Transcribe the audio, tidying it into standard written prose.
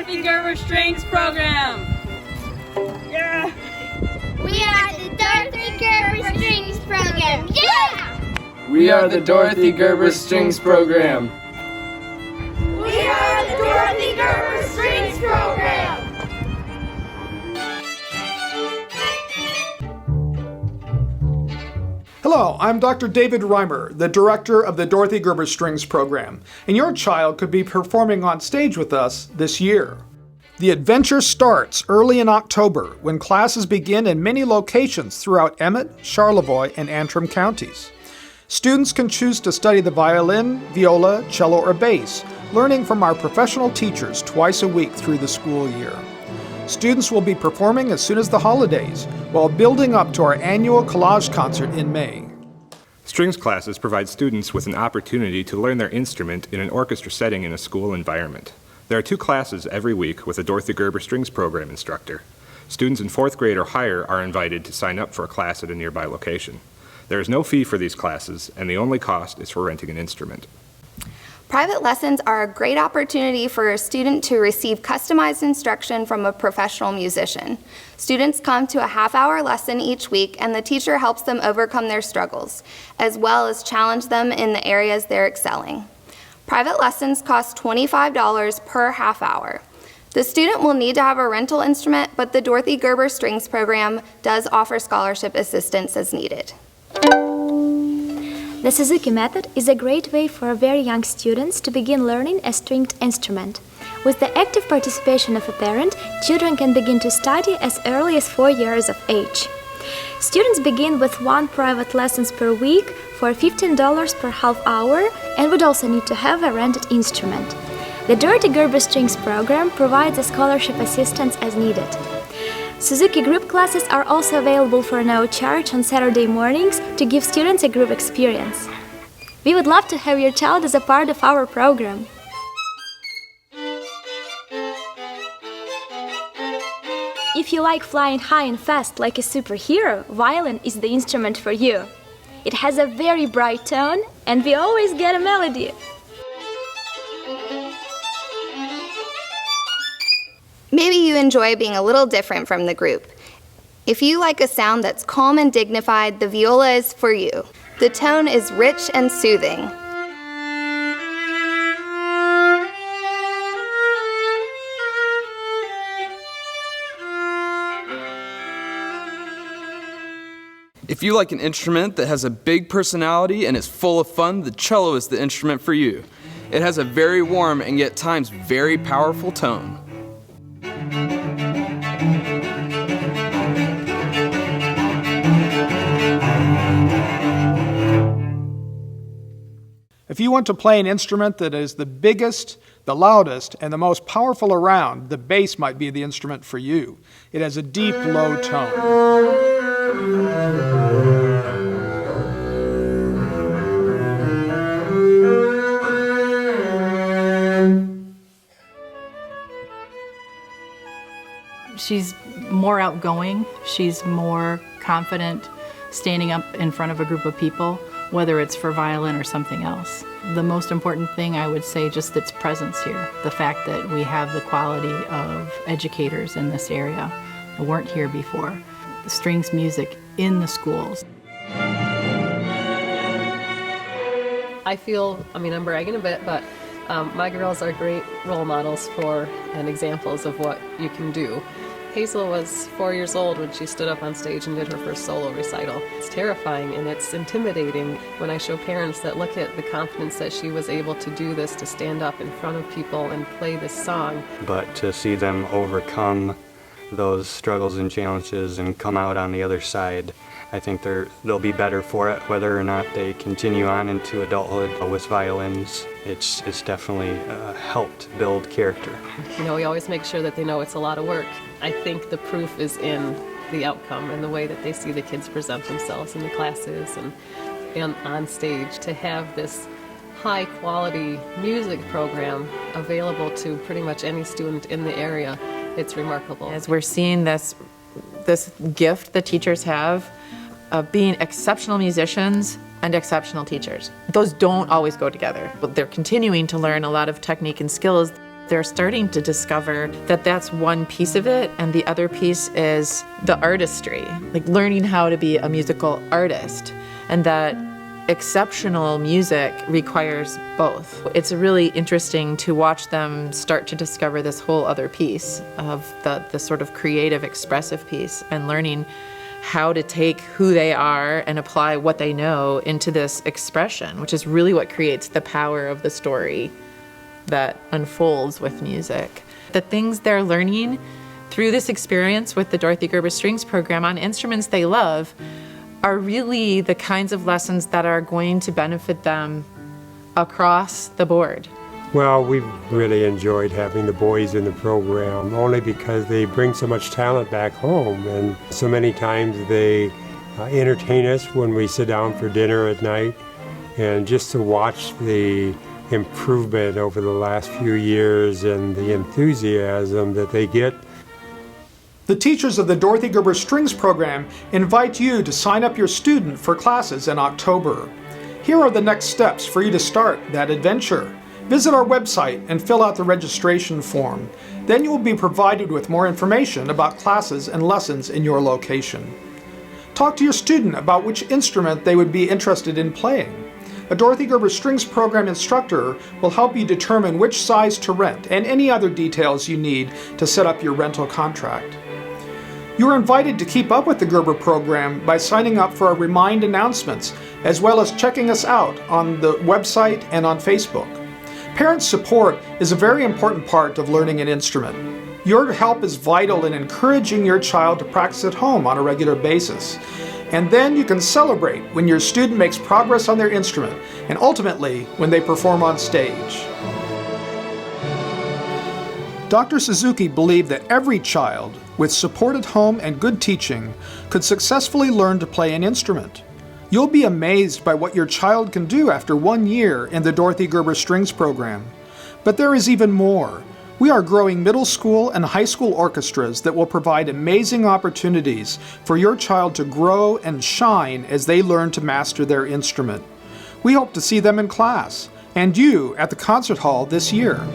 Dorothy Gerber Strings Program. Yeah! We are the Dorothy Gerber Strings Program. Yeah! We are the Dorothy Gerber Strings Program. We are the Dorothy Gerber Strings Program. Hello, I'm Dr. David Reimer, the director of the Dorothy Gerber Strings Program, and your child could be performing on stage with us this year. The adventure starts early in October when classes begin in many locations throughout Emmett, Charlevoix, and Antrim counties. Students can choose to study the violin, viola, cello, or bass, learning from our professional teachers twice a week through the school year. Students will be performing as soon as the holidays, while building up to our annual collage concert in May. Strings classes provide students with an opportunity to learn their instrument in an orchestra setting in a school environment. There are 2 classes every week with a Dorothy Gerber Strings Program instructor. Students in 4th grade or higher are invited to sign up for a class at a nearby location. There is no fee for these classes, and the only cost is for renting an instrument. Private lessons are a great opportunity for a student to receive customized instruction from a professional musician. Students come to a half-hour lesson each week, and the teacher helps them overcome their struggles, as well as challenge them in the areas they're excelling. Private lessons cost $25 per half hour. The student will need to have a rental instrument, but the Dorothy Gerber Strings Program does offer scholarship assistance as needed. The Suzuki method is a great way for very young students to begin learning a stringed instrument. With the active participation of a parent, children can begin to study as early as 4 years of age. Students begin with 1 private lessons per week for $15 per half hour and would also need to have a rented instrument. The Dorothy Gerber Strings Program provides a scholarship assistance as needed. Suzuki group classes are also available for no charge on Saturday mornings to give students a group experience. We would love to have your child as a part of our program. If you like flying high and fast like a superhero, violin is the instrument for you. It has a very bright tone, and we always get a melody. Maybe you enjoy being a little different from the group. If you like a sound that's calm and dignified, the viola is for you. The tone is rich and soothing. If you like an instrument that has a big personality and is full of fun, the cello is the instrument for you. It has a very warm and yet times very powerful tone. If you want to play an instrument that is the biggest, the loudest, and the most powerful around, the bass might be the instrument for you. It has a deep, low tone. She's more outgoing. She's more confident standing up in front of a group of people, whether it's for violin or something else. The most important thing, I would say, just its presence here. The fact that we have the quality of educators in this area that weren't here before. The strings music in the schools. I feel, I'm bragging a bit, but my girls are great role models for and examples of what you can do. Hazel was 4 years old when she stood up on stage and did her first solo recital. It's terrifying and it's intimidating when I show parents that look at the confidence that she was able to do this, to stand up in front of people and play this song. But to see them overcome those struggles and challenges and come out on the other side, I think they'll be better for it, whether or not they continue on into adulthood with violins. It's definitely helped build character. We always make sure that they know it's a lot of work. I think the proof is in the outcome and the way that they see the kids present themselves in the classes and on stage. To have this high quality music program available to pretty much any student in the area, it's remarkable. As we're seeing this gift that teachers have of being exceptional musicians and exceptional teachers. Those don't always go together, but they're continuing to learn a lot of technique and skills. They're starting to discover that that's one piece of it, and the other piece is the artistry, like learning how to be a musical artist, and that exceptional music requires both. It's really interesting to watch them start to discover this whole other piece of the sort of creative, expressive piece, and learning how to take who they are and apply what they know into this expression, which is really what creates the power of the story that unfolds with music. The things they're learning through this experience with the Dorothy Gerber Strings program on instruments they love are really the kinds of lessons that are going to benefit them across the board. Well, we've really enjoyed having the boys in the program, only because they bring so much talent back home, and so many times they entertain us when we sit down for dinner at night, and just to watch the improvement over the last few years and the enthusiasm that they get. The teachers of the Dorothy Gerber Strings program invite you to sign up your student for classes in October. Here are the next steps for you to start that adventure. Visit our website and fill out the registration form. Then you will be provided with more information about classes and lessons in your location. Talk to your student about which instrument they would be interested in playing. A Dorothy Gerber Strings program instructor will help you determine which size to rent and any other details you need to set up your rental contract. You are invited to keep up with the Gerber program by signing up for our Remind announcements, as well as checking us out on the website and on Facebook. Parent support is a very important part of learning an instrument. Your help is vital in encouraging your child to practice at home on a regular basis. And then you can celebrate when your student makes progress on their instrument, and ultimately when they perform on stage. Dr. Suzuki believed that every child, with support at home and good teaching, could successfully learn to play an instrument. You'll be amazed by what your child can do after 1 year in the Dorothy Gerber Strings program. But there is even more. We are growing middle school and high school orchestras that will provide amazing opportunities for your child to grow and shine as they learn to master their instrument. We hope to see them in class, and you at the concert hall this year.